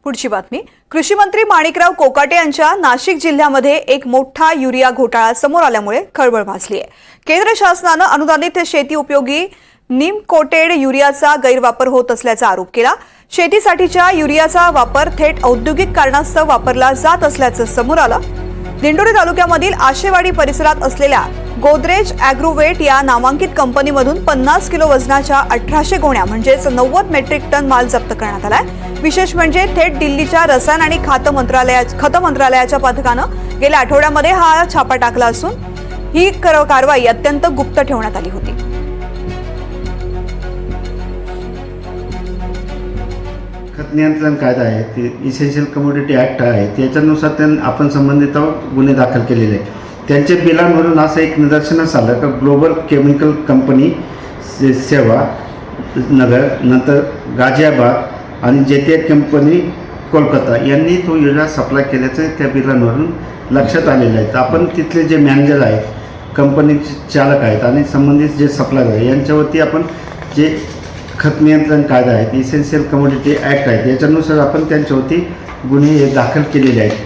पुढची बातमी. कृषी मंत्री माणिकराव कोकाटे यांच्या नाशिक जिल्ह्यामध्ये एक मोठा युरिया घोटाळा समोर आल्यामुळे खळबळ माजली आहे. केंद्र शासनानं अनुदानित शेती उपयोगी नीम कोटेड युरियाचा गैरवापर होत असल्याचा आरोप केला. शेतीसाठीच्या युरियाचा वापर थेट औद्योगिक कारणास्तव वापरला जात असल्याचं समोर आलं. दिंडोरी तालुक्यामधील आशेवाडी परिसरात असलेल्या गोदरेज ॲग्रोवेट या नामांकित कंपनीमधून 50 किलो वजनाच्या 1800 गोण्या म्हणजेच 90 मेट्रिक टन माल जप्त करण्यात आलाय. विशेष म्हणजे थेट दिल्लीच्या रसायन आणि खत मंत्रालयाच्या पथकानं गेल्या आठवड्यामध्ये हा छापा टाकला असून ही कारवाई अत्यंत गुप्त ठेवण्यात आली होती. खत नियंत्रण कायदा आहे, ते इसेन्शियल कमोडिटी ॲक्ट आहे, त्याच्यानुसार आपण संबंधित गुन्हे दाखल केलेले आहेत. त्यांच्या बिलांवरून असं एक निदर्शनास आलं का ग्लोबल केमिकल कंपनी सेवा नगर, नंतर गाझियाबाद आणि जेते कंपनी कोलकाता यांनी तो युरिया सप्लाय केल्याचं त्या बिलांवरून लक्षात आलेलं आहे. आपण तिथले जे मॅनेजर आहेत, कंपनीचे चालक आहेत आणि संबंधित जे सप्लायर आहे यांच्यावरती आपण जे खत नियंत्रण कायदा आहे, इसेन्शियल कमोडिटी ॲक्ट आहे, याच्यानुसार आपण त्यांच्यावरती गुन्हे दाखल केलेले आहेत.